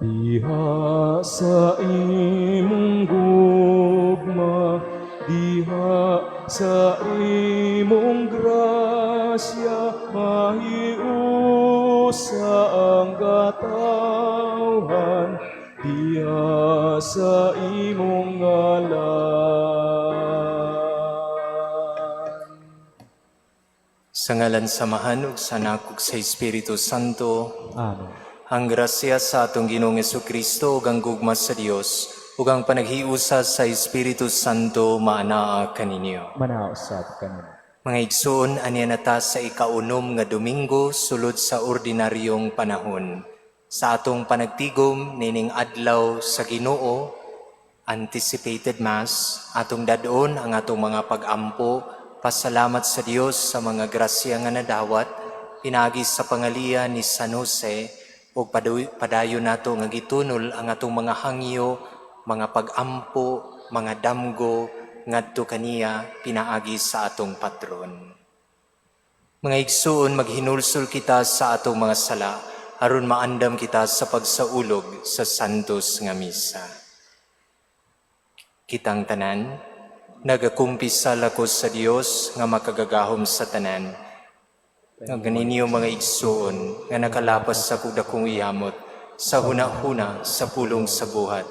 Diha sa imong gugma, diha sa imong grasya, mahiusa ang katawhan, diha sa imong ngalan. Sa ngalan samahan ug sa Anak ug sa Espiritu Santo. Amen. Ang grasya sa atong Ginoong Jesucristo ug ang gugma sa Dios ug ang panaghiusa sa Espiritu Santo maanaa kaninyo. Manausap kanina. Mga igsoon, aniya na ta sa ikaunom nga Domingo sulod sa ordinaryong panahon. Sa atong panagtigom nining adlaw sa Ginoo, anticipated Mass, atong dadon ang atong mga pag-ampo, pasalamat sa Dios sa mga grasya nga nadawat, pinagi sa pangalian ni San Jose, ug padayon nato nga gitunol ang atong mga hangyo, mga pag-ampo, mga damgo, ngadto kaniya pinaagi sa atong patron. Mga igsoon, maghinulsol kita sa atong mga sala, aron maandam kita sa pagsaulog sa santos nga misa. Kitang tanan, nagakumpisal ako sa Dios nga makagagahom sa tanan. Nga ganinyo mga igsoon, nga nakalapas sa kudakong iyamot, sa hunahuna, sa pulong sa buhat,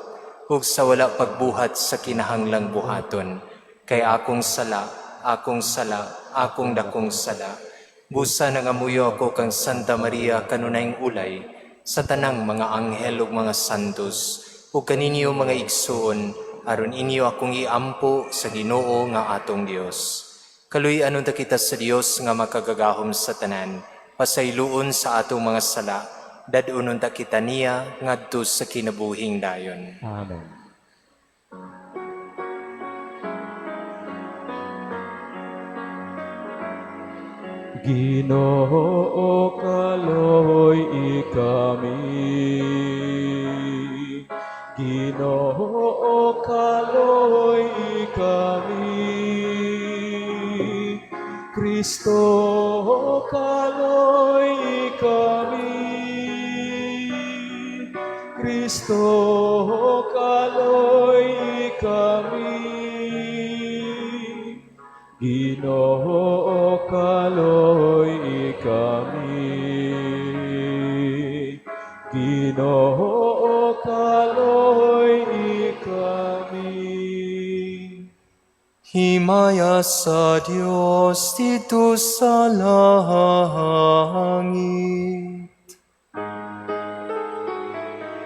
ug sa wala pagbuhat sa kinahanglang buhaton. Kay akong sala, akong dakong sala. Busa nangamuyo ako kang Santa Maria kanunayng ulay, sa tanang mga anghel ug mga santos, ug kaninyo mga igsoon, aron inyo akong iampo sa Ginoo nga atong Dios. Kaluy anon ta kita sa Dios nga makagagahom sa tanan, pasayloon sa atong mga sala, dadunon ta kita niya ngadto sa kinabuhing dayon. Amen. Ginoo kaloy ikami, Ginoo kaloy ikami, Kristo kaloy ikami, Kristo kaloy ikami, Ginoo kaloy ikami, Ginoo kaloy ikami. Himaya sa Dios dito sa langit.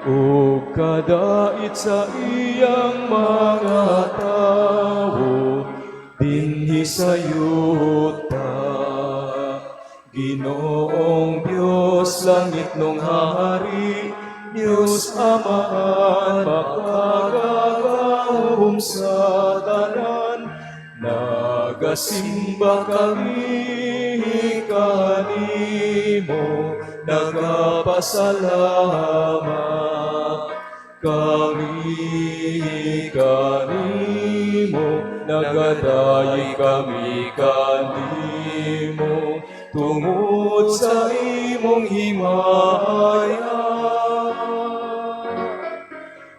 O kadait sa iyang mga tawo, dinhi sa yuta. Ginoong Diyos, langit nung hari, Diyos Amahan, makagagahom sa tanan. Nagasimba kami kanimo, nagapasalamat kami kanimo, nagadayi kami kanimo, tungod sa imong himaya.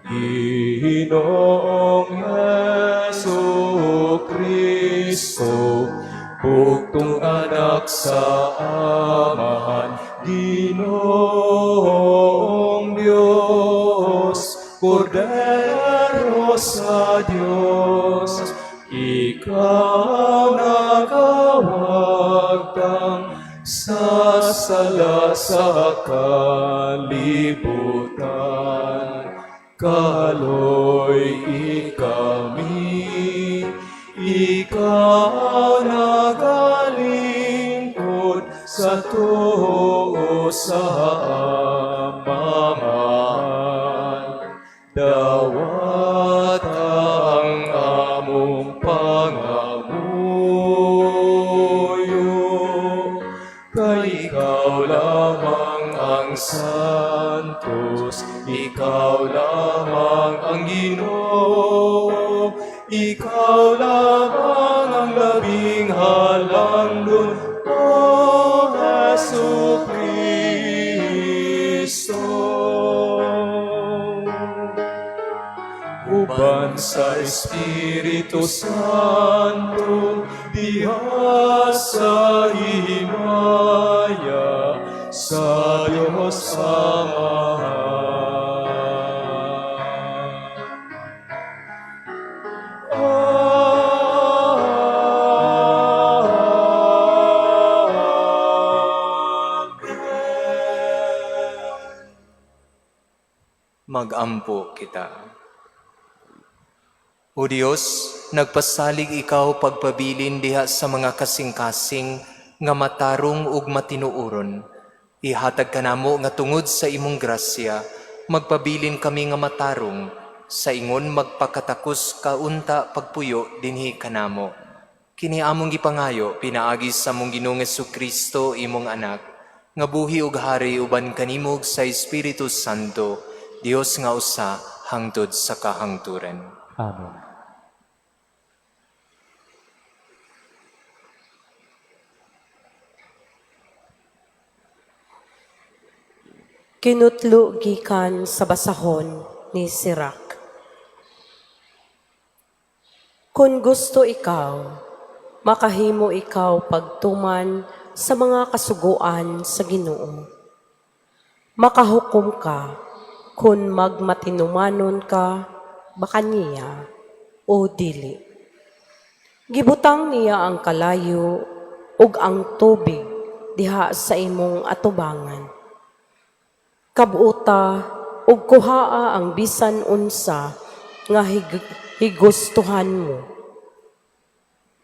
Ginoong Jesucristo, bugtong anak sa Amahan, Ginoong Diyos, Kordero sa Diyos, ikaw nagawagtang sa sala sa kalibutan. Kaloy ikami, ikaw nagalingkod sa tuo sa Amahan. Dawat ang among pangamuyo, kay ikaw lamang ang santos, ikaw lamang ang Ginoo, ikaw lamang ang labing halangdon, O Jesucristo. Uban sa Espiritu Santo, diha sa himaya sa Diyos Ama. Mag-ampo kita. O Diyos, nagpasalig ikaw pagpabilin diha sa mga kasing-kasing nga matarong ug matinuoron. Ihatag kanamo nga tungod sa imong grasya, magpabilin kami nga matarong, sa ingon magpakatakos kaunta pagpuyo dinhi kanamo. Kini among gipangayo pinaagi sa among Ginoong Jesucristo imong anak, nga buhi ug hari uban kanimo sa Espiritu Santo, Dios nga usa hangtod sa kahangturan. Amen. Kinutlo gikan sa basahon ni Sirach. Kung gusto ikaw, makahimo ikaw pagtuman sa mga kasuguan sa Ginoo. Makahukom ka kung magmatinumanon ka baka niya o dili. Gibutang niya ang kalayo ug ang tubig diha sa imong atubangan. Kabuota ug kuhaa ang bisan unsa nga higustuhan mo.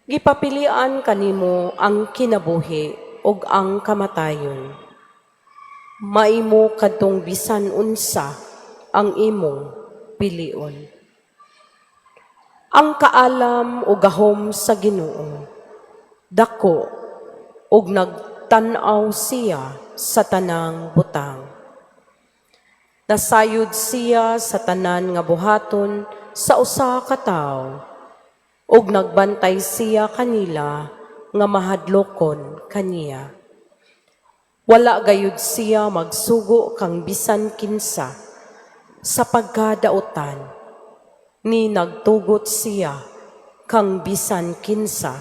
Gipapilian kanimo ang kinabuhi ug ang kamatayon. Maimo kadtong bisan unsa ang imong pilion. Ang kaalam ug gahom sa Ginoo dako ug nagtan-aw siya sa tanang butang. Nasayod siya sa tanan nga buhaton sa usa ka tawo, ug nagbantay siya kanila nga mahadlokon kaniya. Wala gayud siya magsugo kang bisan kinsa sa pagkadautan, ni nagtugot siya kang bisan kinsa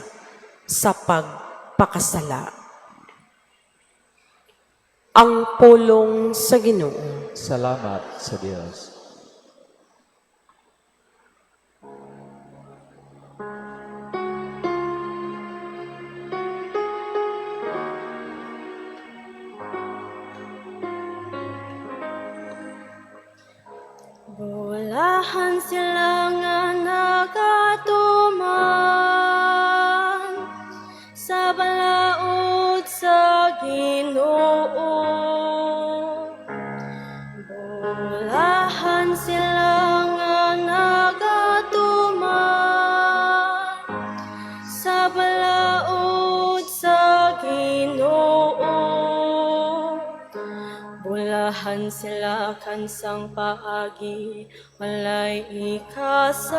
sa pagpakasala. Ang pulong sa Ginoo. Salamat sa Diyos. Bulahan sila nga nagatuman sa balaod sa Ginoo. Bulahan sila nga nagatuman sa balaod sa Ginoo. Bulahan sila kansang paagi, walay ikasaway,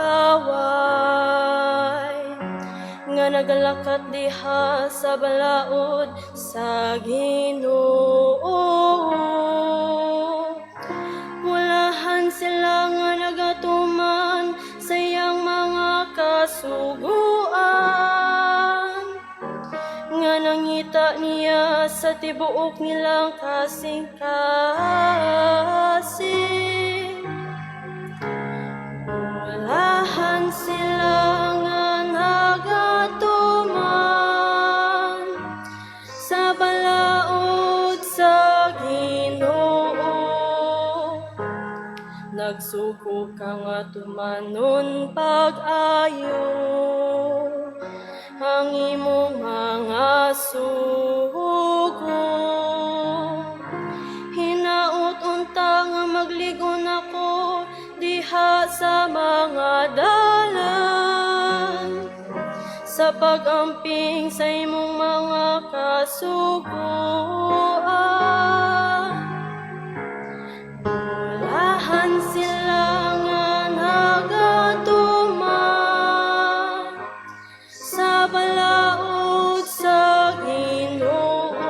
nga nagalakat diha sa balaod sa Ginoo. Bulahan sila nga nagatuman sa iyang mga kasuguan, nga nangita niya sa tibuok nilang kasing-kasing. Bulahan sila nga nagatuman sa balaod sa Ginoo. Nagsuko ka nga tumanon pag-ayo ang imong mga sugo. Hinaut unta nga magligon ako diha sa mga dalan, sa pag-amping sa imong mga kasuguan. Bulahan sila nga nagatuman sa balaod sa Ginoo.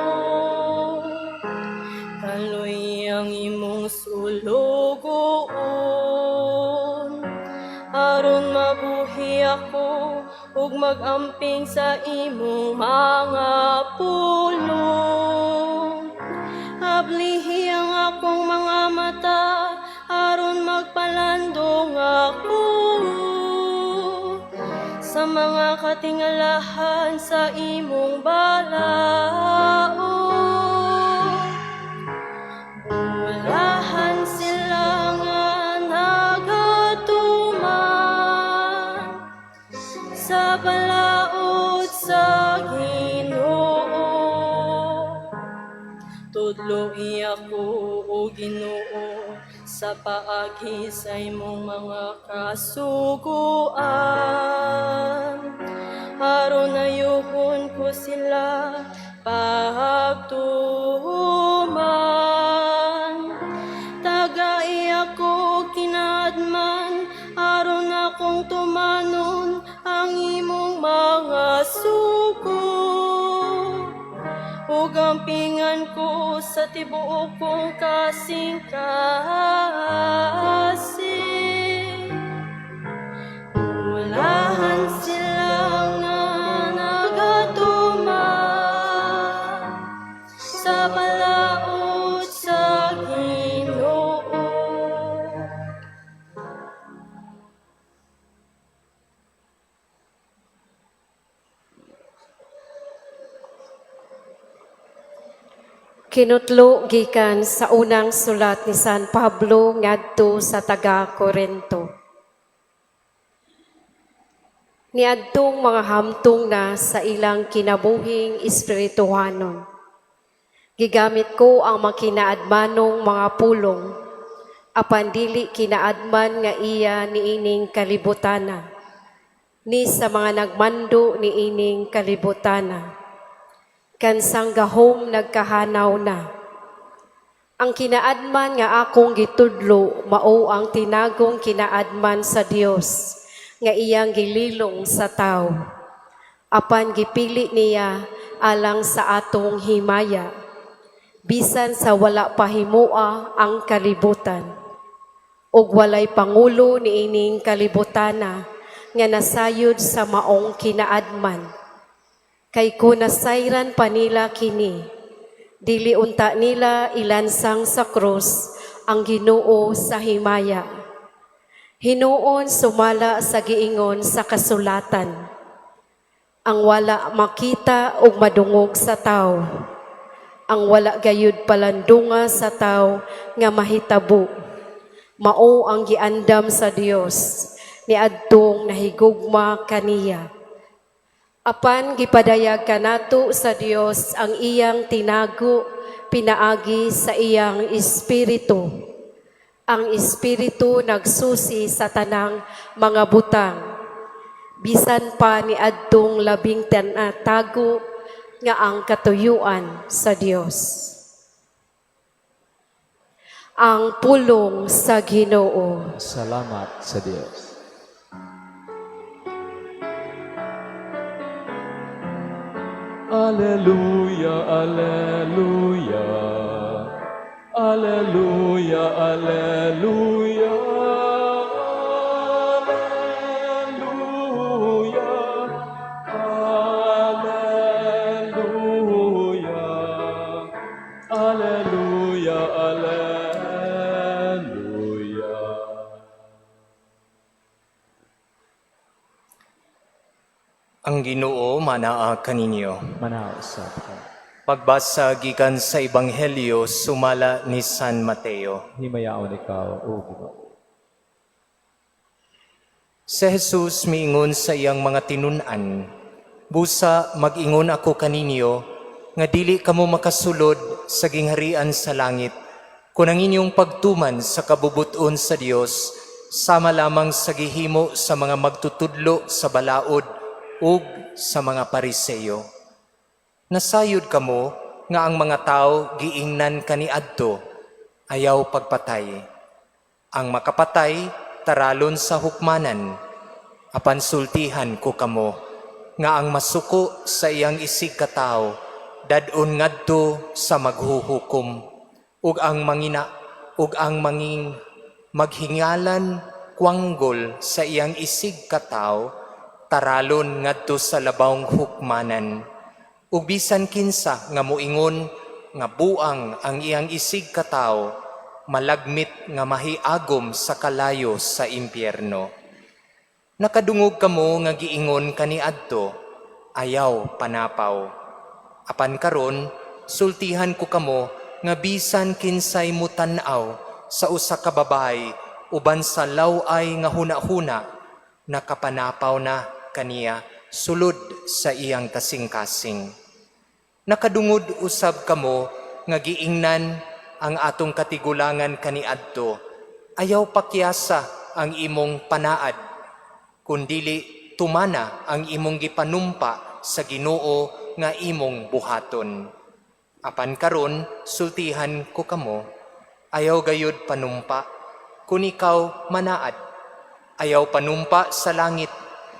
Kaloy ang imong sulugoon, ug magamping sa imong mga pulong. Ablihi ang akong mga mata aron magpalandong ako sa mga katingalahan sa imong balaod. Ulahan sila nga nagatuman sa balaod sa Ginoo. Tudloi ako o Ginoo sa paagi sa imong mga kasuguan. Aron ayuhon ko sila pagtuman. Tagai ako kinaadman aron akong tumanon ang imong mga sugo. Ug ampingan ko sa tibuok kong kasing-kasing. Ulahan sila nga nagatuman sa balaod sa Ginoo. Kinutlo gikan sa unang sulat ni San Pablo ngadto sa taga-Corinto. Niadtong mga hamtong na sa ilang kinabuhing espirituhanon. Gigamit ko ang makinaadmanong mga pulong, apan dili kinaadman nga iya niining kalibutana, ni sa mga nagmando niining kalibutana. Kansang gahom nagkahanaw na. Ang kinaadman nga akong gitudlo mao ang tinagong kinaadman sa Dios nga iyang gililong sa tao. Apan gipili niya alang sa atong himaya, bisan sa wala pahimua ang kalibutan. Ug walay pangulo niining kalibutana nga nasayod sa maong kinaadman. Kay kunasayran pa nila kini, dili unta nila ilansang sa krus ang Ginoo sa himaya. Hinuon sumala sa giingon sa kasulatan, ang wala makita ug madungog sa tao, ang wala gayud palandunga sa tao nga mahitabo, mao ang giandam sa Dios niadtong nahigugma kaniya. Apan gipadayag kanato sa Dios ang iyang tinago pinaagi sa iyang espiritu. Ang espiritu nagsusi sa tanang mga butang. Bisan pa ni adtong labing tago nga ang katuyuan sa Dios. Ang pulong sa Ginoo. Salamat sa Diyos. Alleluia, alleluia. Alleluia, alleluia. Alleluia. Alleluia. Alleluia, alleluia. Ang Ginoo manaa kaninyo. Manausap ka. Pagbasa gikan sa Ebanghelyo sumala ni San Mateo. Himayaon ikaw, O Ginoo. Si Jesus miingon sa iyang mga tinunan, busa mag-ingon ako kaninyo, nga dili kamo makasulod sa gingharian sa langit, kung ang inyong pagtuman sa kabubuton sa Dios, sama lamang sa gihimo sa mga magtutudlo sa balaod ug sa mga pariseyo. Nasayod kamo nga ang mga tao giingnan kaniadto, ayaw pagpatay. Ang makapatay taralon sa hukmanan. Apan sultihan ko kamo nga ang masuko sa iyang isig katao dadon ngadto sa maghuhukom ug ang manging maghingalan kwanggol sa iyang isig katao taralon ngadto sa labawng hukmanan. Ug bisan kinsa nga moingon nga buang ang iyang isig katawo, malagmit nga mahiagom sa kalayo sa impyerno. Nakadungog kamo nga giingon kaniadto, ayaw panapaw. Apan karon, sultihan ko kamo nga bisan kinsay mutan-aw sa usa ka babae uban sa laway nga huna-huna, nakapanapaw na kaniya sulod sa iyang kasing-kasing. Nakadungod usab kamo nga giingnan ang atong katigulangan kaniadto, ayaw pakyasa ang imong panaad, kundili tumana ang imong gipanumpa sa Ginoo nga imong buhaton. Apan karon sultihan ko kamo, ayaw gayud panumpa kun ikaw manaad. Ayaw panumpa sa langit,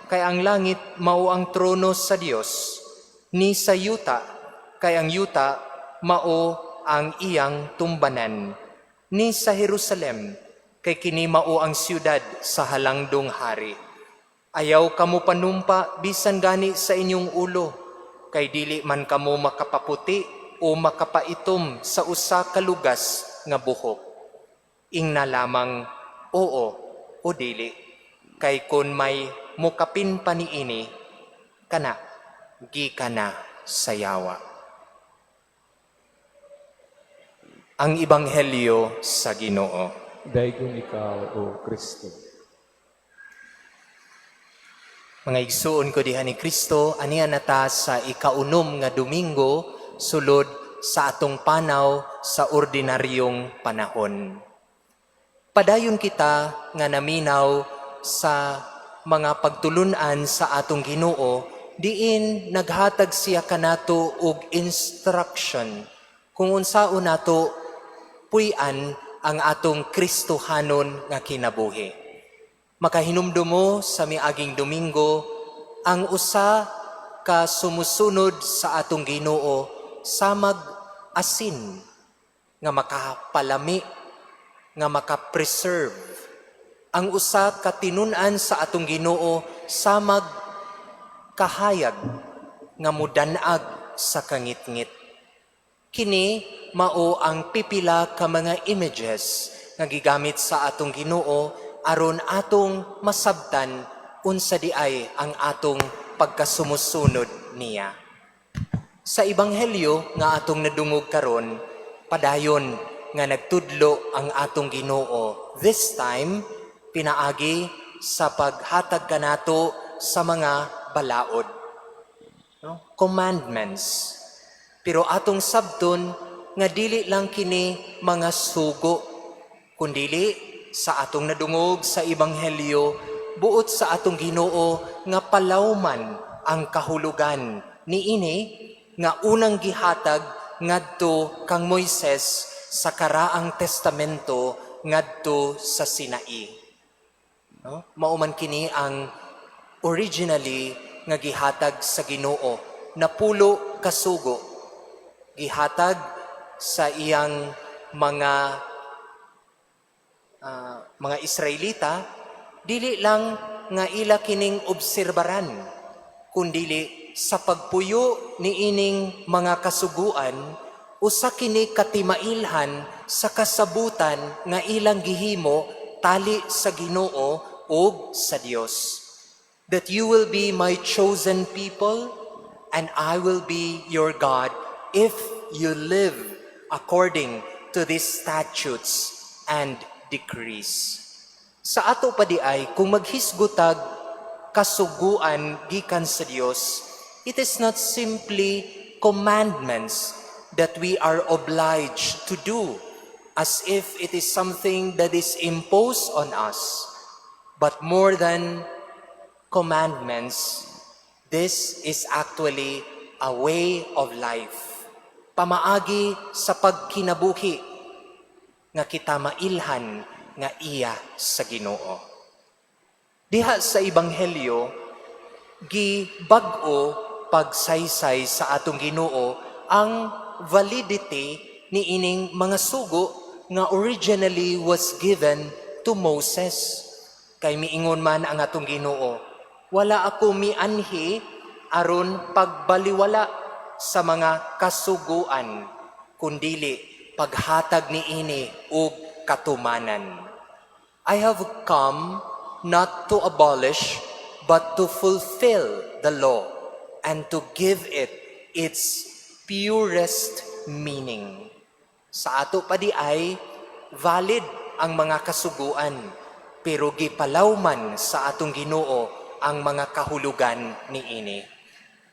kay ang langit mao ang trono sa Dios, ni sa yuta, kay ang yuta mao ang iyang tumbanan, ni sa Jerusalem, kay kini mao ang siyudad sa halangdong hari. Ayaw kamo panumpa bisan gani sa inyong ulo, kay dili man kamo makapaputi o makapaitom sa usa ka lugas nga buhok. Ingna lamang oo o dili, kay kun may mukapin pa niini, kana, gikana sa yawa. Ang Ebanghelyo sa Ginoo. Daygon ikaw, O Kristo. Mga igsuon ko diha ni Kristo, aniya nata sa ikaunom nga Domingo, sulod sa atong panaw sa ordinaryong panahon. Padayon kita nga naminaw sa mga pagtulunan sa atong Ginoo, diin naghatag siya kanato og instruction kung unsaon nato puy-an ang atong Kristohanon nga kinabuhi. Makahinumdumo sa miaging Domingo, ang usa ka sumusunod sa atong Ginoo samag asin nga makapalami, nga makapreserve. Ang usa ka tinun-an sa atong Ginoo samag kahayag nga mudanag sa kangitngit. Kini mao ang pipila ka mga images nga gigamit sa atong Ginoo aron atong masabtan unsa diay ang atong pagkasumusunod niya. Sa Ebanghelyo nga atong nadungog karon, padayon nga nagtudlo ang atong Ginoo. This time pinaagi sa paghatag kanato sa mga balaod. No? Commandments. Pero atong sabton nga dili lang kini mga sugo, kundili sa atong nadungog sa Ebanghelyo, buot sa atong Ginoo nga palawman ang kahulugan niini nga unang gihatag ngadto kang Moises sa karaang testamento ngadto sa Sinai. No? Mauman kini ang originally nga gihatag sa Ginoo na pulo kasugo. Gihatag sa iyang mga Israelita, dili lang nga ila kining obserbaran, kundili sa pagpuyo ni ining mga kasuguan, usa kini katimailhan sa kasabutan nga ilang gihimo tali sa Ginoo ug sa Dios. That you will be my chosen people and I will be your God if you live according to these statutes and decrees. Sa ato pa di ay, kung maghisgutag kasuguan gikan sa Dios, it is not simply commandments that we are obliged to do as if it is something that is imposed on us, but more than commandments, this is actually a way of life. Pamaagi sa pagkinabuhi nga kita mailhan nga iya sa Ginoo. Diha sa Ebanghelyo, gibag-o pagsaysay sa atong Ginoo ang validity ni ining mga sugo nga originally was given to Moses. Kay miingon man ang atong Ginoo, wala ako mianhi aron pagbaliwala sa mga kasuguan, kundili paghatag ni ini og katumanan. I have come not to abolish, but to fulfill the law and to give it its purest meaning. Sa ato pa di ay valid ang mga kasuguan, pero gipalawman sa atong Ginoo ang mga kahulugan niini.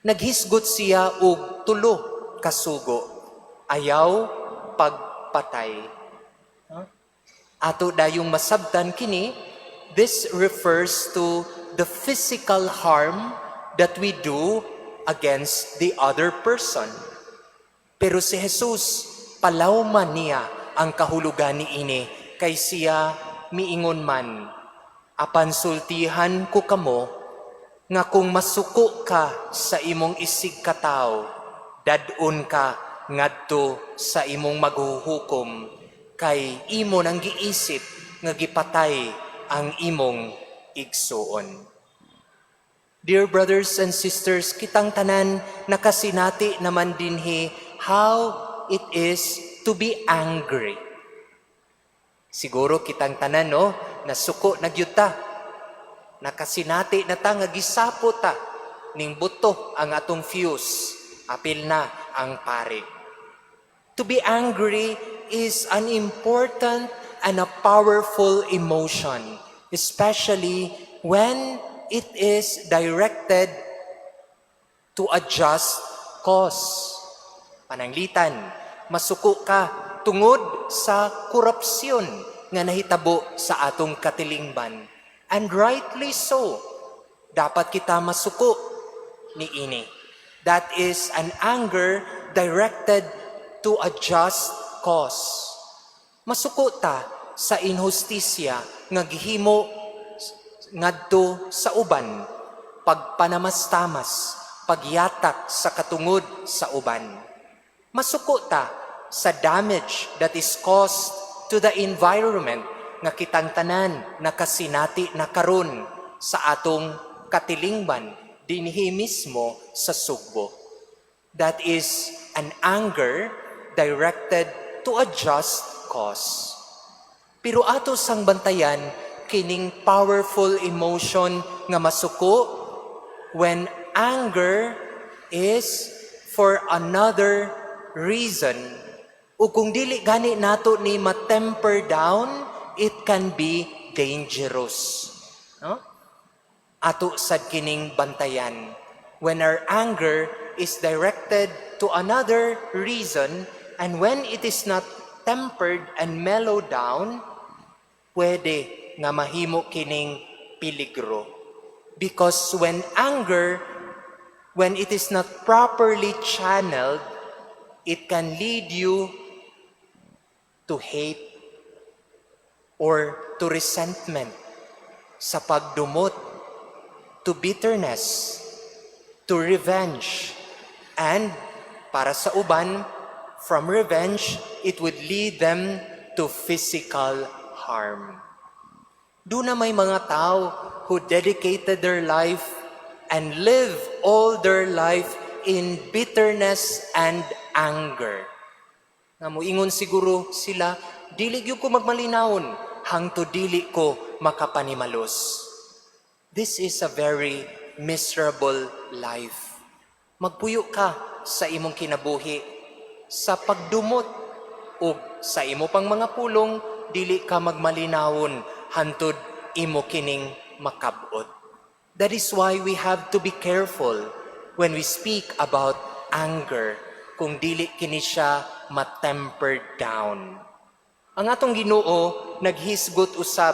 Naghisgot siya og tulo kasugo, ayaw pagpatay. Ato dayong masabtan kini, this refers to the physical harm that we do against the other person. Pero si Jesus, palawman niya ang kahulugan niini, kay siya miingon man, apan sultihan ko kamo, nga kung masuko ka sa imong isig kataw, dadon ka ngadto sa imong maghuhukom, kay imo nang giisip nga gipatay ang imong igsuon. Dear brothers and sisters, kitang tanan nakasinati naman dinhi how it is to be angry. Siguro kitang tanan no, nasuko na gyud ta. Nakasinati na ta nga gisapo ta ning buto ang atong fuse, apil na ang pare. To be angry is an important and a powerful emotion, especially when it is directed to a just cause. Pananglitan, masuko ka tungod sa korupsyon nga nahitabo sa atong katilingban. And rightly so, dapat kita masuko ni ini. That is an anger directed to a just cause. Masuko ta sa inhustisya nga gihimo ngadto sa uban, pagpanamastamas, pagyatak sa katungod sa uban. Masuko ta sa damage that is caused to the environment nga kitang tanan nakasinati na karon sa atong katilingban dinhi mismo sa Sugbo. That is an anger directed to a just cause. Pero ato sang bantayan kining powerful emotion nga masuko when anger is for another reason. O kung dili gani nato ni ma-temper down, it can be dangerous. No? Ato sad kining bantayan. When our anger is directed to another reason, and when it is not tempered and mellowed down, pwede nga mahimo kining peligro. Because when anger, when it is not properly channeled, it can lead you to hate or to resentment, sa pagdumot, to bitterness, to revenge, and para sa uban, from revenge, it would lead them to physical harm. Doon na may mga tao who dedicated their life and live all their life in bitterness and anger. Nga moingon siguro sila, dili gyud ko magmalinawon, hangtod dili ko makapanimalos. This is a very miserable life. Magpuyo ka sa imong kinabuhi, sa pagdumot, o sa imo pang mga pulong, dili ka magmalinawon, hantod imo kining makabot. That is why we have to be careful when we speak about anger, kung dili kini siya ma-tempered down. Ang atong Ginoo naghisgot usab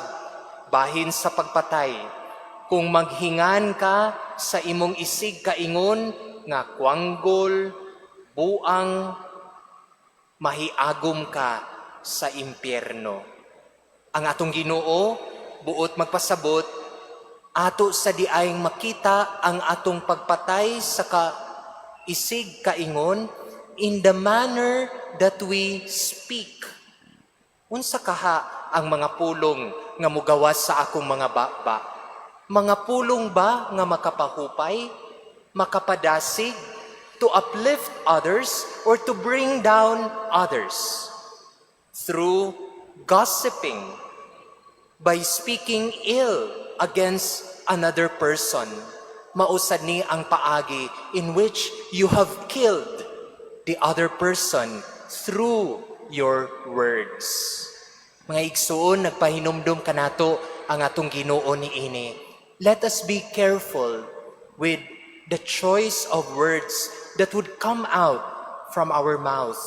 bahin sa pagpatay. Kung maghingan ka sa imong isig kaingon nga kwanggol, buang, mahiagom ka sa impyerno. Ang atong Ginoo buot magpasabot ato sa diayng makita ang atong pagpatay sa isig kaingon in the manner that we speak. Unsa kaha ang mga pulong nga mugawas sa akong mga baba? Mga pulong ba nga makapahupay, makapadasig, to uplift others, or to bring down others? Through gossiping, by speaking ill against another person, mausad ni ang paagi in which you have killed the other person through your words. Mga igsuon, nagpahinumdum kanato ang atong Ginoo niini. Let us be careful with the choice of words that would come out from our mouth.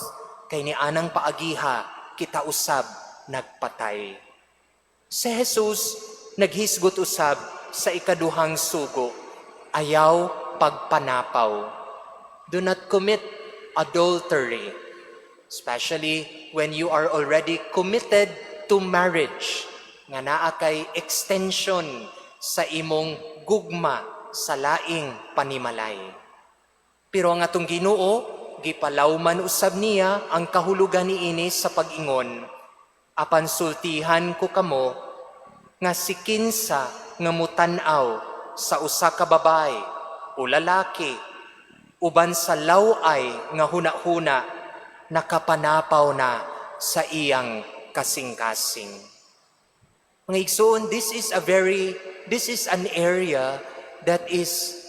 Kay ni anang paagiha, kita usab nagpatay. Si Jesus naghisgot usab sa ikaduhang sugo, ayaw pagpanapaw. Do not commit adultery, especially when you are already committed to marriage, nga naa kay extension sa imong gugma sa laing panimalay. Pero ang atong Ginoo, gipalawman usab niya ang kahulugan niini sa pag-ingon, apan sultihan ko kamo nga si kinsa nga mutan-aw sa usa ka babae o lalaki uban sa laway nga huna-huna nakapanapaw na sa iyang kasing-kasing. Mga igsoon, this is an area that is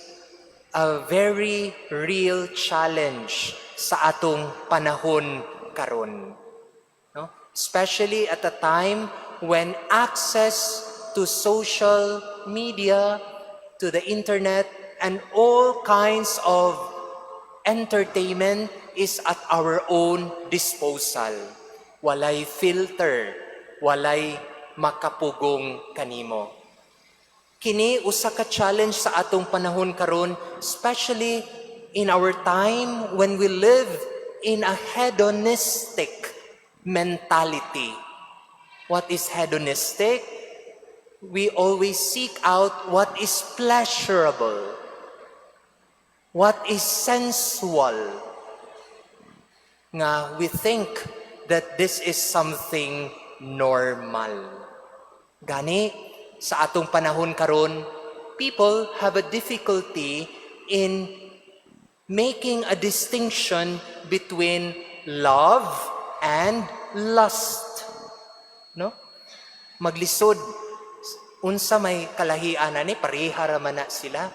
a very real challenge sa atong panahon karon. No? Especially at a time when access to social media, to the internet, and all kinds of entertainment is at our own disposal. Walay filter, walay makapugong kanimo. Kini usa ka challenge sa atong panahon karon, especially in our time when we live in a hedonistic mentality. What is hedonistic? We always seek out what is pleasurable, what is sensual. Nga we think that this is something normal. Gani, sa atong panahon karon, people have a difficulty in making a distinction between love and lust. No? Maglisod, unsa may kalahian ani, pareha ra man na sila.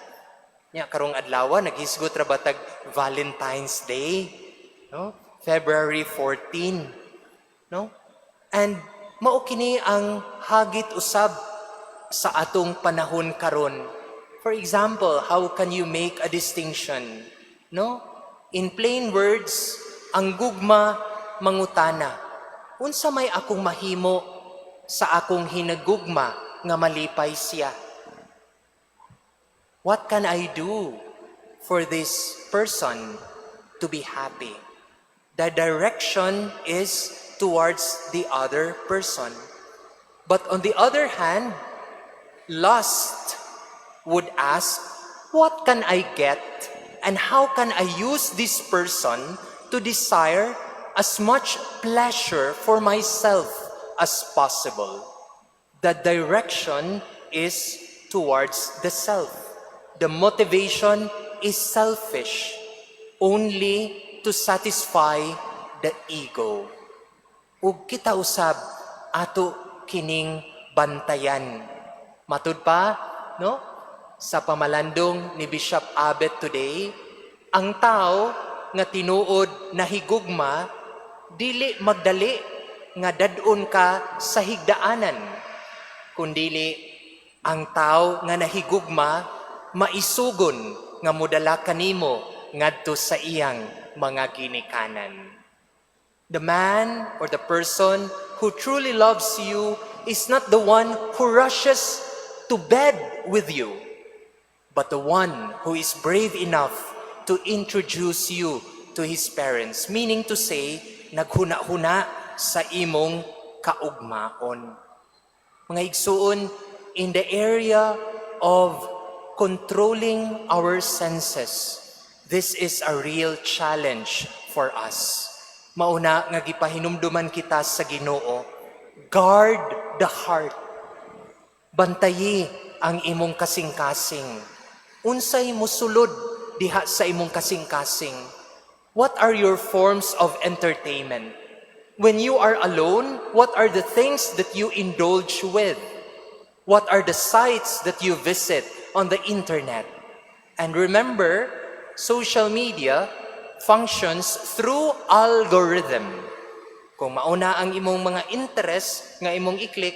Nya karong adlaw naghisgot ra batag Valentine's Day, no? February 14, no? And mao kini ang hagit usab sa atong panahon karon. For example, how can you make a distinction? No? In plain words, ang gugma mangutana, unsa may akong mahimo sa akong hinagugma nga malipay siya? What can I do for this person to be happy? The direction is towards the other person. But on the other hand, lust would ask, what can I get and how can I use this person to desire as much pleasure for myself as possible? The direction is towards the self. The motivation is selfish, only to satisfy the ego. Ug kita usab ato kining bantayan. Matud pa, no? Sa pamalandong ni Bishop Abet today, ang tao nga tinuod na higugma, dili magdali nga dadon ka sa higdaanan, kundili ang tao nga nahigugma, maisugon nga mudala kanimo ngadto sa iyang mga ginikanan. The man or the person who truly loves you is not the one who rushes to bed with you, but the one who is brave enough to introduce you to his parents, meaning to say, naghuna-huna sa imong kaugmaon. Mga igsuon, in the area of controlling our senses, this is a real challenge for us. Mauna nga gipahinumduman kita sa Ginoo, guard the heart. Bantayi ang imong kasing-kasing? Unsay mosulod diha sa imong kasing-kasing? What are your forms of entertainment? When you are alone, what are the things that you indulge with? What are the sites that you visit on the internet? And remember, social media functions through algorithm. Kung mauna ang imong mga interest nga imong i-click,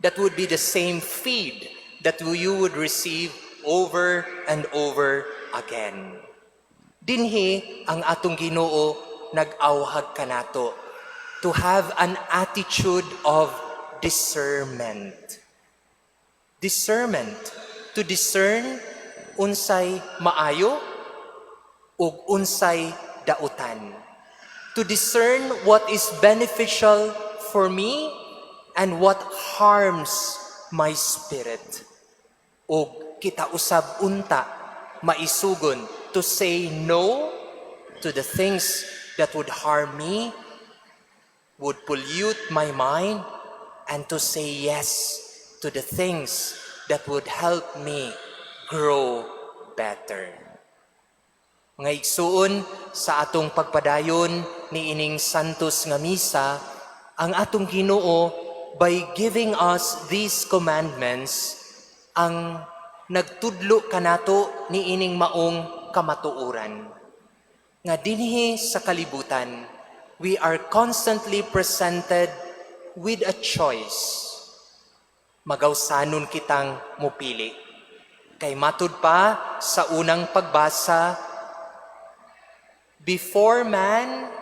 that would be the same feed that you would receive over and over again. Dinhi ang atong Ginoo nag-awhag kanato to have an attitude of discernment. Discernment, to discern unsay maayo ug unsay dautan. To discern what is beneficial for me and what harms my spirit. Ug kita usab unta maisugon to say no to the things that would harm me, would pollute my mind, and to say yes to the things that would help me grow better. Mga igsuon, sa atong pagpadayon ni ining Santos nga Misa, ang atong Ginoo, by giving us these commandments, ang nagtudlo kanato ni ining maong kamatuoran. Nga dinhi sa kalibutan, we are constantly presented with a choice. Magawsanon kitang mupili. Kay matud pa sa unang pagbasa, before man,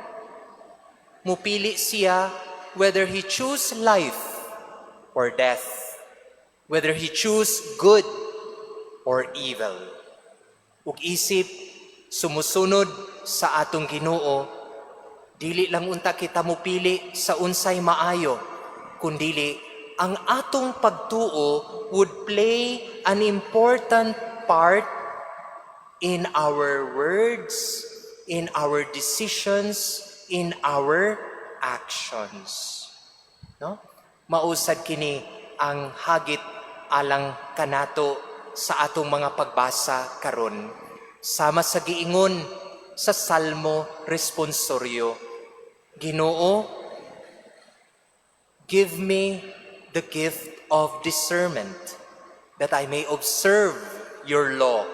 mupili siya whether he choose life or death, whether he choose good or evil. Ug isip, sumusunod sa atong Ginoo, dili lang unta kita mupili sa unsay maayo, kundili ang atong pagtuo would play an important part in our words, in our decisions, in our actions. No? Mausad kini ang hagit alang kanato sa atong mga pagbasa karon. Sama sa giingon sa Salmo Responsorio, Ginoo, give me the gift of discernment that I may observe your law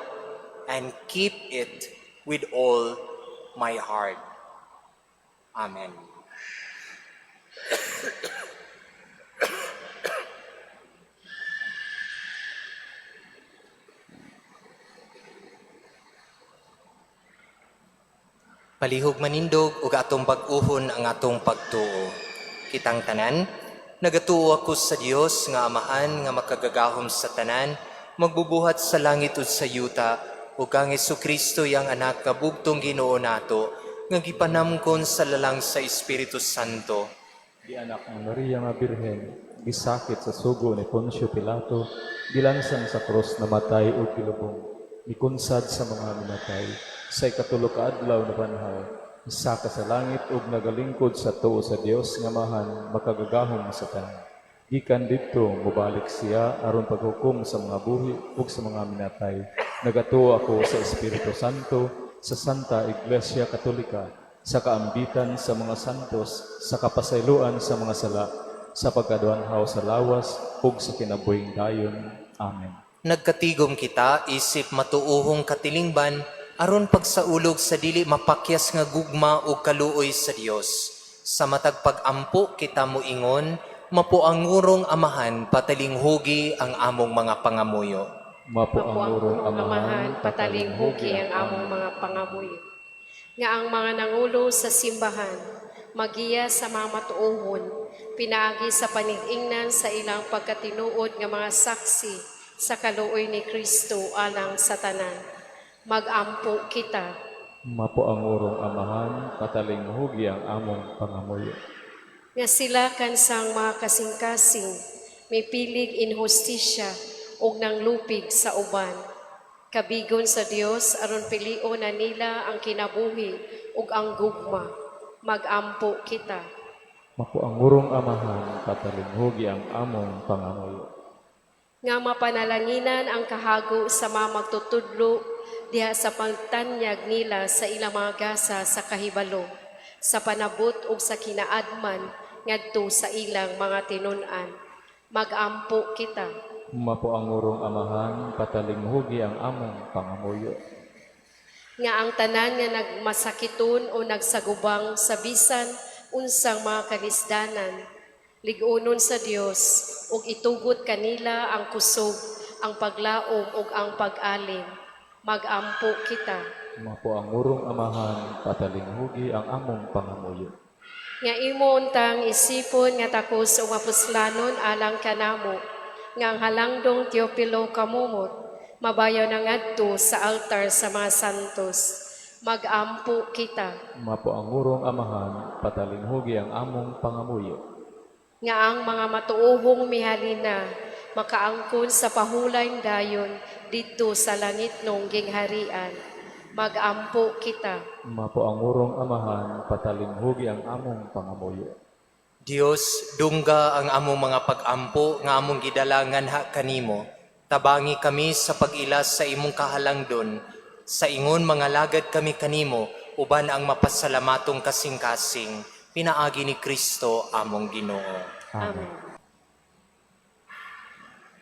and keep it with all my heart. Amen. Palihog manindog ug atong pag-uhon ang atong pagtuo. Kitang tanan, nagatuo ako sa Dios nga Amahan nga makagagahom sa tanan, magbubuhat sa langit ug sa yuta, ug kang Jesucristo yang anak nga bugtong Ginoo nato, nga gipanamkon sa lalang sa Espiritu Santo. Di anak ng Maria nga Birhen, gisakit sa sugo ni Poncio Pilato, gilansang sa krus namatay o kilubong, ikunsad sa mga namatay, sa ikatulo ka adlaw na banhaw, isaka sa langit ug nagalingkod sa tuo sa Dios nga Amahan makagagahom sa tanan. Gikan didto mobalik siya aron paghukom sa mga buhi ug sa mga minatay. Nagatuo ako sa Espiritu Santo, sa Santa Iglesia Katolika, sa kaambitan sa mga santos, sa kapasayloan sa mga sala, sa pagkaduanhaw sa lawas ug sa kinabuhing dayon. Amen. Nagkatigom kita isip matuuhong katilingban aron pagsaulog sa dili mapakyas nga gugma o kaluoy sa Dios. Sa matag pag-ampo kita moingon, mapuangurong Amahan patalinghugi ang among mga pangamuyo. Mapuangurong Amahan, patalinghugi ang among mga pangamuyo. Nga ang mga nangulo sa simbahan, magiya sa mga matuohon, pinaagi sa panig-ingnan sa ilang pagkatinuod nga mga saksi sa kaluoy ni Kristo alang sa tanan. Mag-ampo kita. Mapuangurong Amahan, patalinghugi ang among pangamuyo. Nga sila kansang mga kasing-kasing, may pilig in hostisya ug nang lupig sa uban. Kabigon sa Dios aron pilion na nila ang kinabuhi ug ang gugma. Mag-ampo kita. Mapuangurong Amahan, patalinghugi ang among pangamuyo. nga mapanalanginan ang kahago sa mga magtutudlo diha sa pagtanyag nila sa ilang mga gasa sa kahibalo, sa panabot ug sa kinaadman ngadto sa ilang mga tinun-an. Magampo kita. Mapo ang urong amahan, patalinghugi ang among pangamuyo. Nga ang tanan nga nagmasakiton o nagsagubang sa bisan unsang mga kanisdanan, ligunon sa Dios ug itugot kanila ang kusog, ang paglaom ug ang pag-alim. Magampo kita. Mapo ang urong amahan, patalinghugi ang among pangamuyo. Nga imo untang isipon nga takos ug mapuslanon alang kanamo, nga ang halangdong Teopilo kamumot, mabayaw na ngadto sa altar sa mga santos. Magampo kita. Mapo ang urong amahan, patalinghugi ang among pangamuyo. Nga ang mga matuohong mihalina, makaangkon sa pahulayng dayon dito sa langit nung gingharian. Magampo kita. Mapo ang urong amahan, patalinghugi ang among pangamuyo. Dios, dungga ang among mga pag-ampo nga among gidalangan ha kanimo. Tabangi kami sa pag-ilas sa imong kahalangdon. Sa ingon mga lagad kami kanimo, uban ang mapasalamatong kasing-kasing. Pinaagi ni Kristo among Ginoo. Amen.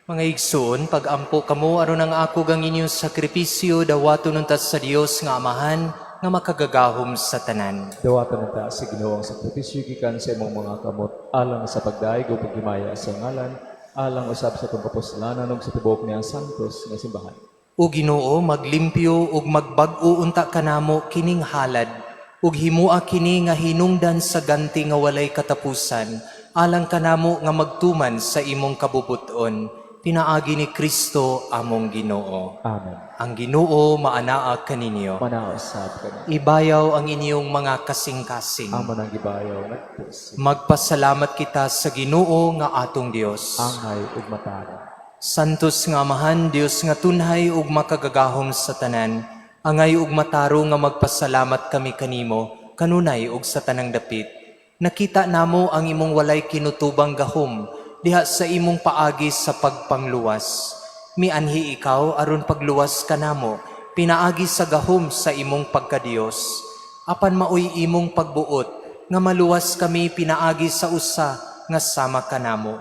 Mga igsoon, pag-ampo kamo aron ang ako gang inyong sakripisyo dawaton nuntas sa Dios nga Amahan nga makagagahom sa tanan. Dawatan ta sa Ginoo ang sakripisyo gikan sa imong mga kamot alang sa pagdaig ug paghimaya sa ngalan alang usab sa pagkapusalanan ug sa tibuok niya santos nga simbahan. O Ginoo, maglimpyo ug magbag-o unta kanamo kining halad ug himua kini nga hinungdan sa ganti nga walay katapusan alang kanamo nga magtuman sa imong kabubuton. Pinaagi ni Kristo among Ginoo. Amen. Ang Ginoo maanaa kaninyo. Manaosab ka na. Ibayaw ang inyong mga kasing-kasing. Amo nang gibayaw nagpus. Magpasalamat kita sa Ginoo nga atong Dios. Angay ug matara. Santos nga Amahan, Dios nga tunhay ug makagagahom sa tanan, angay ug mataro nga magpasalamat kami kanimo, kanunay ug sa tanang dapit. Nakita namo ang imong walay kinutubang gahom, diha sa imong paagi sa pagpangluwas. Mianhi ikaw aron pagluwas kanamo, pinaagi sa gahom sa imong pagkadios. Apan maoy imong pagbuot, nga maluwas kami pinaagi sa usa nga sama kanamo.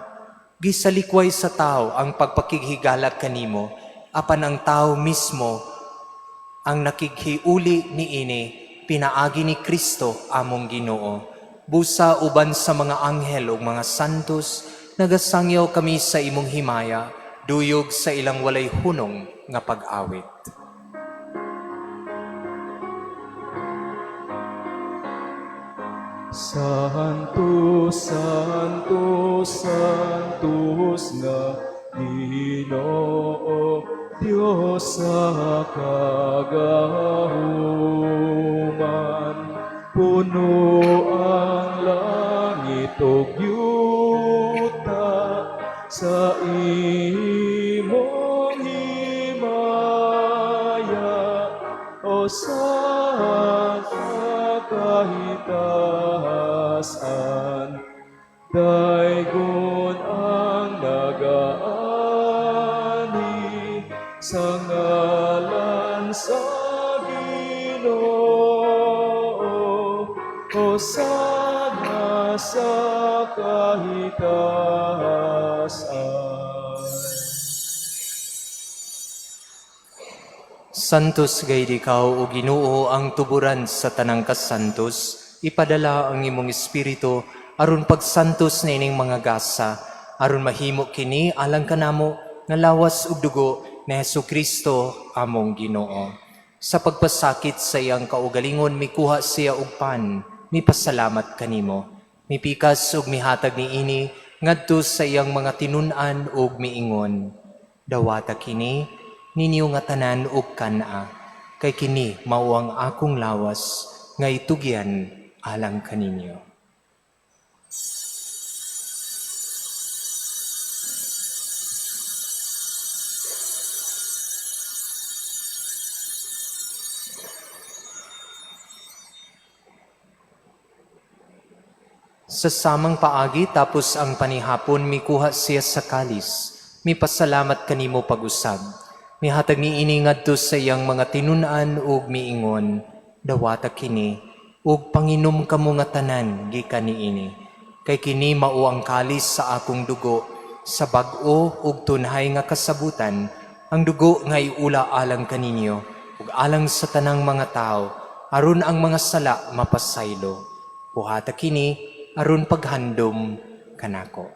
Gisalikway sa tao ang pagpakighigalak kanimo, apan ang tao mismo ang nakighiuli niini, pinaagi ni Kristo among Ginoo. Busa uban sa mga anghel ug mga santos, nagasangyaw kami sa imong himaya, duyog sa ilang walay hunong nga pag-awit. Santos, Santos, Santos nga Ginoo, Diyos sa kagahuman. Puno ang langit ug yuta sa imong himaya, o sa kahitasan, daygon ang nagaani sa ngalan sa Ginoo, Hosana sa kahitasan. Santos gayud ikaw o Ginoo ang tuburan sa tanang kasantos, ipadala ang imong espiritu aron pagsantos na ining mga gasa, aron mahimo kini alang kanamo nga lawas ug dugo ni Hesukristo among Ginoo. Sa pagpasakit sa iyang kaugalingon mikuha siya og pan, mipasalamat kanimo. Mipikas ug mihatag niini ngadto sa iyang mga tinun-an ug miingon. Dawata kini ninyo nga tanan ug kana, kay kini mao ang akong lawas nga itugyan alang kaninyo. Sa samang paagi tapos ang panihapon mikuha siya sa kalis, Mipasalamat kanimo pag-usab. Mihatag ni ini ngadto sa iyang mga tinunan ug miingon, dawata kini ug panginom kamo nga tanan gikan niini. Kay kini mao ang kalis sa akong dugo, sa bag-o ug tunhay nga kasabutan, ang dugo nga iula alang kaninyo ug alang sa tanang mga tao, aron ang mga sala mapasaylo. Buhata kini aron paghandom kanako.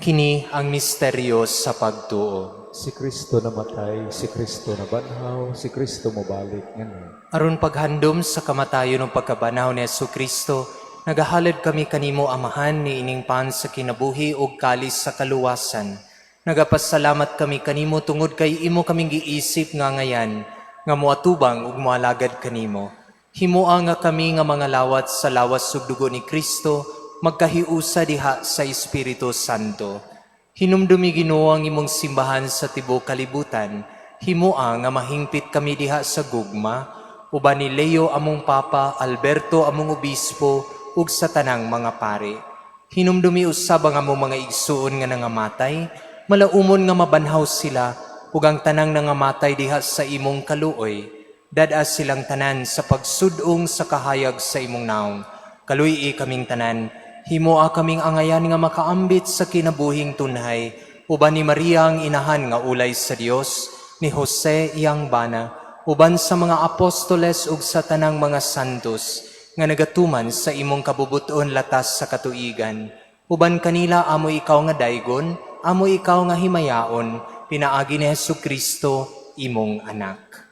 Kini ang misteryo sa pagtuo. Si Kristo namatay, si Kristo nabanhaw, si Kristo mobalik ngayon. Aron paghandom sa kamatayon ng pagkabanaw ni Jesucristo, nagahalad kami kanimo amahan ni ining pan sa kinabuhi ug kalis sa kaluwasan. Nagapasalamat kami kanimo tungod kay imo kaming giisip nga ngayan, nga moatubang ug moalagad kanimo. Himoa nga kami nga mga lawat sa lawas ug dugo ni Kristo, magkahiusa diha sa Espiritu Santo. Hinumdumi Ginoo ang imong simbahan sa tibuok kalibutan, himoa nga mahingpit kami diha sa gugma, uban ni Leo among Papa, Alberto among Obispo, ug sa tanang mga pare. Hinumdumi usab ang among mga igsuon nga nangamatay, malaumon nga mabanhaw sila, ug ang tanang nangamatay diha sa imong kaluoy, dad-a silang tanan sa pagsudong sa kahayag sa imong naong. Kaluy kaming tanan, himoa kaming angayan nga makaambit sa kinabuhing tunhay, uban ni Maria ang inahan nga ulay sa Dios, ni Jose iyang bana, uban sa mga apostoles ug sa tanang mga santos, nga nagatuman sa imong kabubuton latas sa katuigan. Uban kanila amo ikaw nga daygon, amo ikaw nga himayaon, pinaagi ni Jesucristo, imong anak.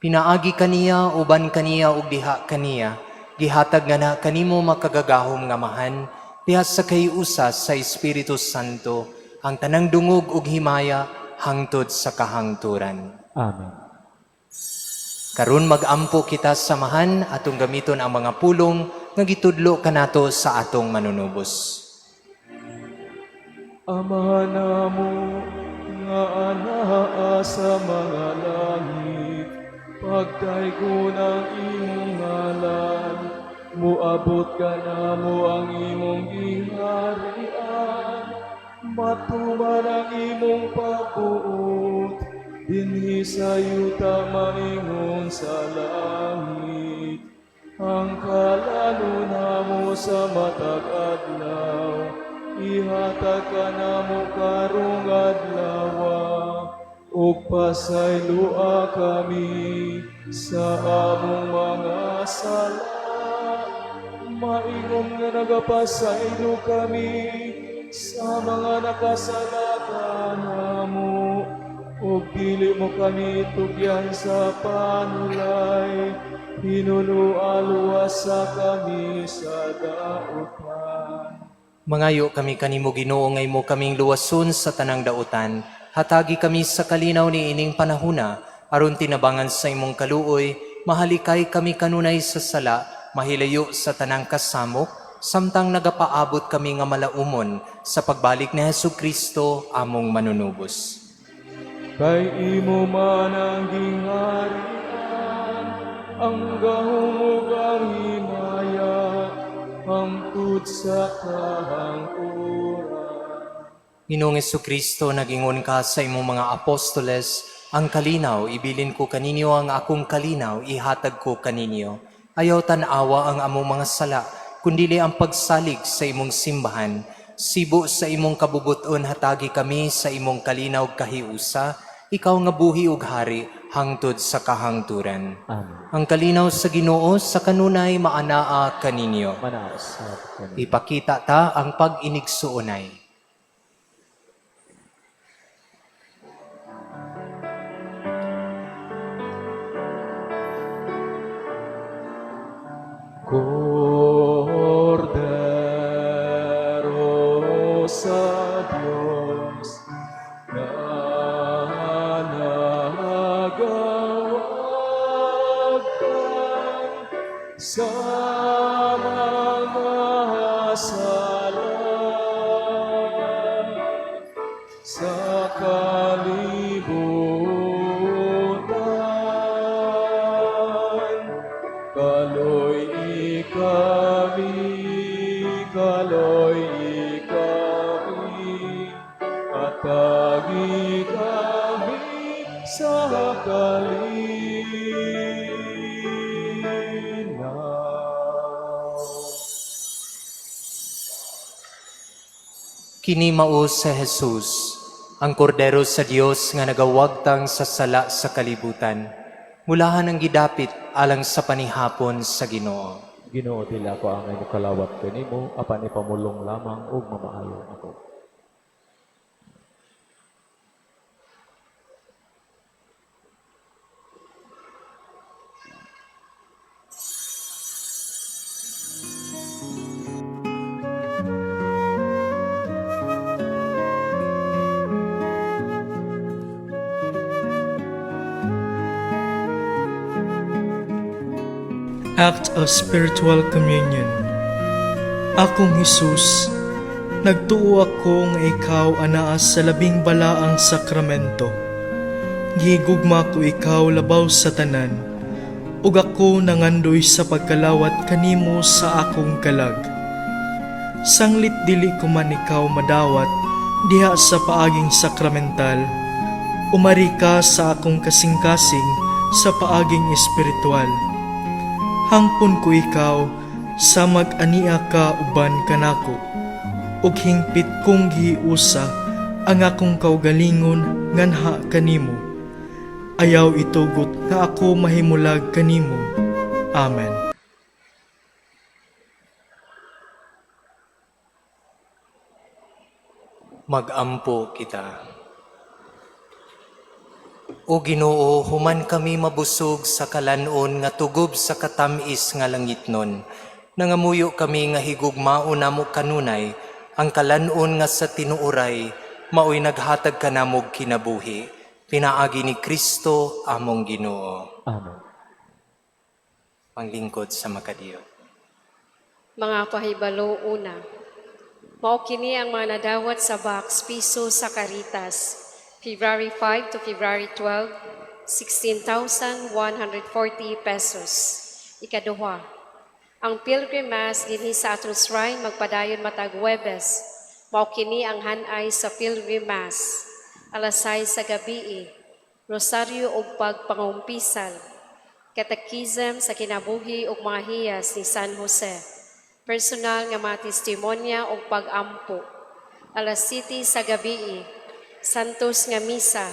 Pinaagi kaniya, uban kaniya ug diha kaniya, gihatag nga na kanimo makagagahom nga mahan, diha sa kayusa sa Espiritu Santo, ang tanang dungog ug himaya, hangtod sa kahangturan. Amen. Karon magampo kita samahan atong gamiton ang mga pulong nga gitudlo kanato sa atong manunubos. Ama namo nga anaa sa mga langit, pagtaygo ng imong ngalan, muabot ka namo ang imong giharian, matuman ang imong pagbuot, dinhi sa yuta maingon sa langit. Ang kalano namo sa matag adlaw, ihatag ka namo karong adlaw, ug pasaylua kami sa among mga sala. Maingon nga nagapasaylo kami sa mga nakasala kanamo, ug dili mo kami tugyan sa panulay, hinulualuwasa kami sa dautan. Mangayo kami kanimo Ginoo nga imo kaming luwason sa tanang dautan. Hatagi kami sa kalinaw ni ining panahuna, aron tinabangan sa imong kaluoy, mahalikay kami kanunay sa sala, mahilayo sa tanang kasamok, samtang nagapaabot kami nga malaumon sa pagbalik ni Jesucristo among manunubos. Kay imo man ang gingharian, ang gahom ug ang himaya, hangtod sa kahangturan. Ginoong Jesucristo, nagingon ka sa imong mga apostoles, ang kalinaw, ibilin ko kaninyo, ang akong kalinaw, ihatag ko kaninyo. Ayaw tanawa ang among mga sala, kundili ang pagsalig sa imong simbahan. Sibo sa imong kabubuton, hatagi kami sa imong kalinaw kahiusa, ikaw nga buhi ug hari, hangtod sa kahangturan. Amen. Ang kalinaw sa Ginoo sa kanunay maanaa kaninyo. Manaas sa kanila. Ipakita ta ang pag-inigsuonay. Cordero sa Diyos, na nagawad kang sa mga sala, sa kalinaw Matagi kami sa kalinaw. Kini mao sa Jesus, ang kordero sa Dios nga nagawagtang sa sala sa kalibutan. Mulahan ang gidapit alang sa panihapon sa Ginoo. Ginoo dili ako ang imo kalawat kanimo, apan ipamulong lamang ug mamaayo ako. Act of Spiritual Communion. Akong Hesus, nagtuo ako nga ikaw anaa sa labing balaang sakramento. Gihigugma ko ikaw labaw sa tanan, ug ako nangandoy sa pagkalawat kanimo sa akong kalag. Sanglit dili ko man ikaw madawat diha sa paaging sakramental, umari ka sa akong kasing-kasing sa paaging espiritual. Hangpon ko ikaw sa mag-ania ka uban kanako, ug hingpit kong giusa ang akong kaugalingon nganha kanimo. Ayaw itugot nga ako mahimulag kanimo. Amen. Magampo kita. O Ginoo, human kami mabusog sa kalanon nga tugob sa katamis nga langitnon. Nangamuyo kami nga higugmao namo kanunay, ang kalanon nga sa tinuuray, maoy naghatag kanamog kinabuhi. Pinaagi ni Kristo among Ginoo. Amen. Panglingkod sa makadiyo. Mga pahibalo una, mao kini ang mga nadawat sa box piso sa Caritas. February 5 to February 12, 16,140 pesos. Ikaduha, ang Pilgrim Mass dinhi sa atong shrine magpadayon matag Huwebes. Mao kini ang hanay sa Pilgrim Mass. Alas 6 sa gabi, rosaryo ug pagpangumpisal, katekism sa kinabuhi ug mga hiyas ni San Jose, personal nga mga testimonya ug pag-ampo. Alas 7 sa gabi, Santos nga misa.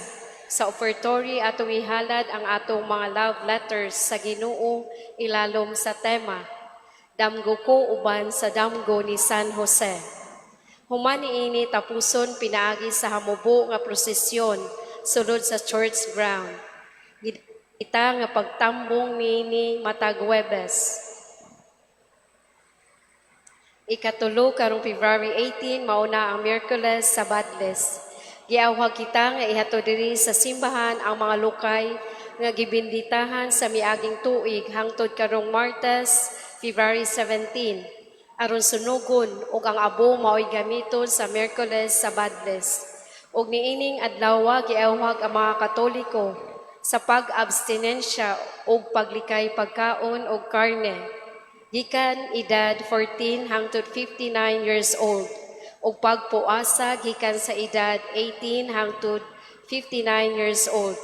Sa offertory atong ihalad ang atong mga love letters sa Ginoo ilalom sa tema, Damgo ko uban sa damgo ni San Jose. Human niini tapuson pinaagi sa hamubo nga prosesyon sulod sa church ground. Kita nga pagtambong niini matag Huwebes. Ikatulo karong February 18 mauna ang Miyerkules sa Badles. Giawhag kita nga ihatod diri sa simbahan ang mga lukay nga gibinditahan sa miaging tuig hangtod karong Martes, February 17. Aron sunugon ug ang abo maoy gamiton sa Miyerkules sa Badles. Ug niining adlaw giawhag ang mga Katoliko sa pag-abstinensya ug paglikay pagkaon ug karne gikan edad 14 hangtod 59 years old. O pagpuasa gikan sa edad 18 hangtod 59 years old.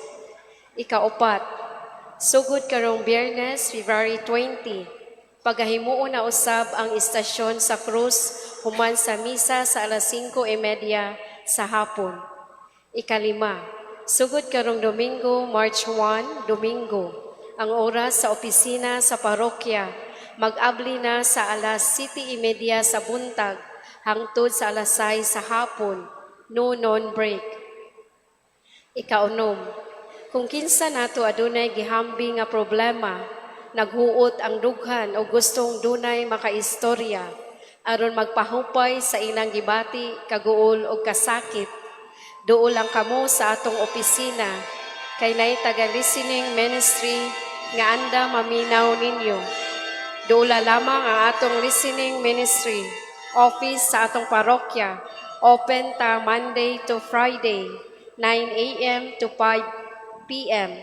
Ikaupat, sugod karong Biyernes, February 20, paghahimuon na usab ang istasyon sa krus human sa misa sa alas 5:30 sa hapon. Ikalima, sugod karong Domingo, March 1, Domingo, ang oras sa opisina sa parokya mag-abli na sa alas 7:30 sa buntag hangtod sa alas 6 sa hapon, no non-break. Ikaunom, kung kinsa nato adunay gihambi nga problema, naghuot ang dughan o gustong dunay makaistorya, aron magpahupay sa ilang gibati, kaguol o kasakit, duol lang kamo sa atong opisina, kay nay taga-listening ministry nga anda maminaw ninyo. Duula lamang ang atong listening ministry office sa atong parokya, open ta Monday to Friday, 9 a.m. to 5 p.m.,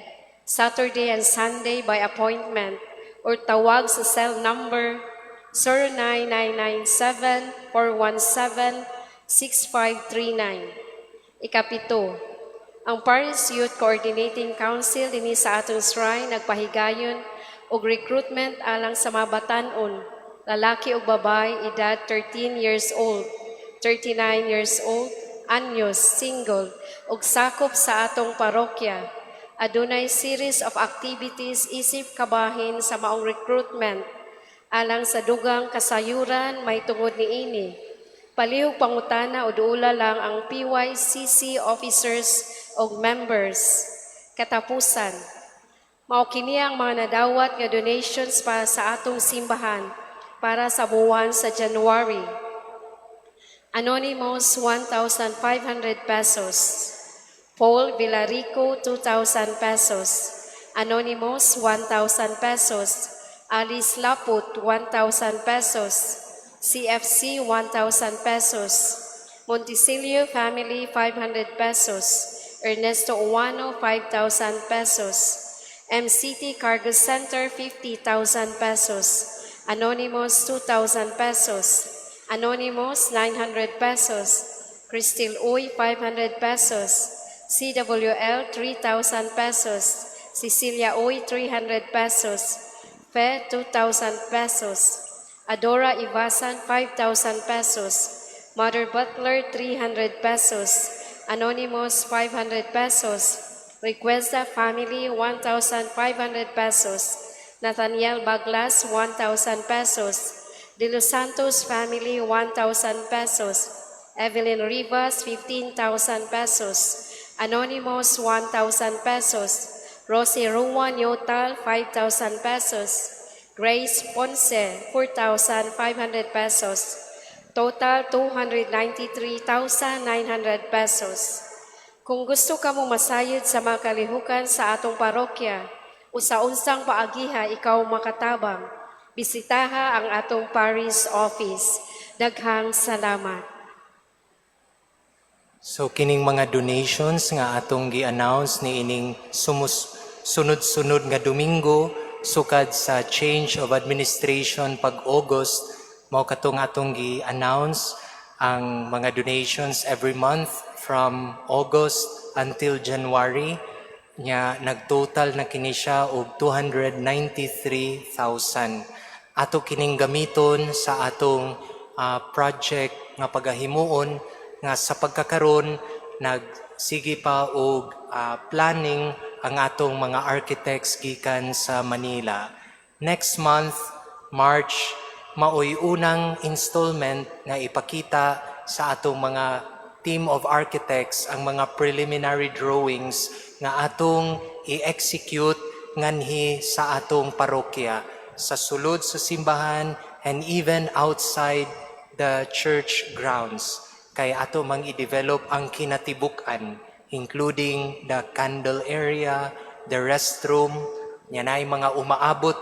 Saturday and Sunday by appointment, or tawag sa cell number 09997-417-6539. Ikapito, ang Paris Youth Coordinating Council dinhi sa atong shrine nagpahigayon og recruitment alang sa mga batan-on, lalaki ug babae, edad 13 years old, 39 years old, anyos, single, ug sakop sa atong parokya. Adunay series of activities isip kabahin sa maong recruitment alang sa dugang kasayuran may tungod niini. Palihog pangutana o duula lang ang PYCC officers o members. Katapusan, mao kini ang mga nadawat nga donations para sa atong simbahan para sa buwan sa January. Anonymous, 1,500 pesos. Paul Villarico, 2,000 pesos. Anonymous, 1,000 pesos. Alice Laput, 1,000 pesos. CFC, 1,000 pesos. Monticelio Family, 500 pesos. Ernesto Uwano, 5,000 pesos. MCT Cargo Center, 50,000 pesos. Anonymous, 2,000 pesos. Anonymous, 900 pesos. Crystal Uy, 500 pesos. CWL, 3,000 pesos. Cecilia Uy, 300 pesos. Fe, 2,000 pesos. Adora Ivasan, 5,000 pesos. Mother Butler, 300 pesos. Anonymous, 500 pesos. Requesta Family, 1,500 pesos. Nathaniel Baglas, 1,000 pesos. De Los Santos Family, 1,000 pesos. Evelyn Rivas, 15,000 pesos. Anonymous, 1,000 pesos. Rosie Ruan Yotal, 5,000 pesos. Grace Ponce, 4,500 pesos. Total, 293,900 pesos. Kung gusto ka mo masayod sa mga kalihukan sa atong parokya o sa unsang paagiha ikaw makatabang, bisitaha ang atong parish office. Daghang salamat. So kining mga donations nga atong gi-announce ni ining sunod-sunod nga Domingo sukad sa change of administration pag August, mao katong atong gi-announce ang mga donations every month from August until January. Nya nagtotal na kini siya og 293,000. Ato kining gamiton sa atong project nga pagahimuon nga sa pagkakaron nagsige pa og planning ang atong mga architects gikan sa Manila. Next month, March, maoy unang installment nga ipakita sa atong mga team of architects ang mga preliminary drawings nga atong i-execute nganhi sa atong parokya, sa sulod sa simbahan and even outside the church grounds. Kay ato mang i-develop ang kinatibuk-an, including the candle area, the restroom, yanay mga umaabot,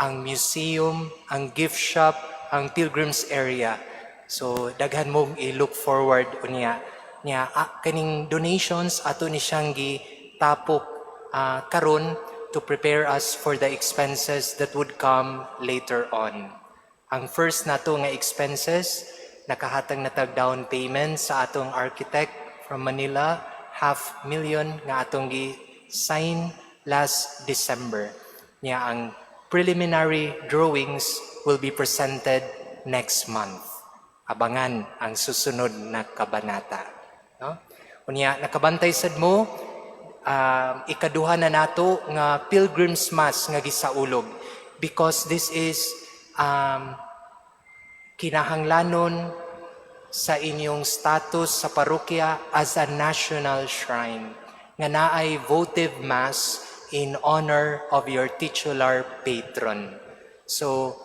ang museum, ang gift shop, ang pilgrims area. So daghan mong i-look forward unya. Nya kaning donations ato ni siyang gitapok karon to prepare us for the expenses that would come later on. Ang first nato nga expenses, nakahatag na tag down payment sa atong architect from Manila, 500,000 nga atong gi-sign last December. Nya ang preliminary drawings will be presented next month. Abangan ang susunod na kabanata. No? Unya nakabantay sad mo, ikaduha na nato nga Pilgrim's Mass nga gisaulog because this is kinahanglanon sa inyong status sa parokya as a national shrine nga naay votive mass in honor of your titular patron. So,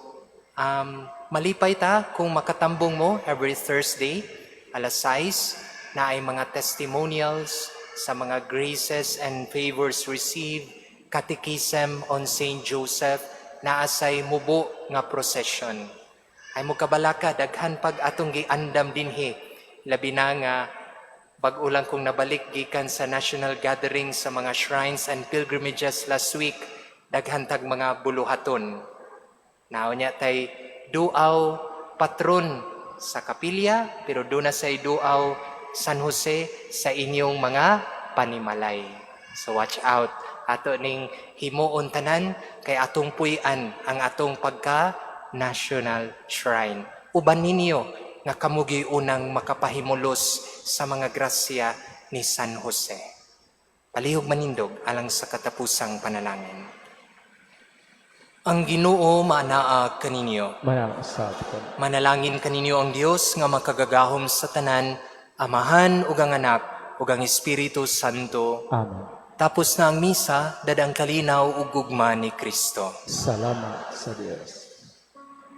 malipay ta kung makatambong mo every Thursday, alas 6, na ay mga testimonials sa mga graces and favors received, catechism on Saint Joseph, na asay mubo nga procession. Ay mo kabalaka, daghan pag atong giandam dinhi. Labi na nga, bag-ulang kong nabalik gikan sa national gathering sa mga shrines and pilgrimages last week, daghan tag mga buluhaton. Naonya tay duaw patron sa kapilya, pero doon na say duaw San Jose, sa inyong mga panimalay. So watch out. Ato ning himuon tanan kay atong puy-an ang atong pagka-national shrine. Uban ninyo nga kamugi unang makapahimulos sa mga grasya ni San Jose. Palihog manindog alang sa katapusang panalangin. Ang Ginoo maanaa kaninyo. Manasab ka. Manalangin kaninyo ang Dios nga makagagahom sa tanan, Amahan ug ang Anak ug ang Espiritu Santo. Amen. Tapos na ang misa, dadang kalinaw ug gugma ni Kristo. Salamat sa Diyos.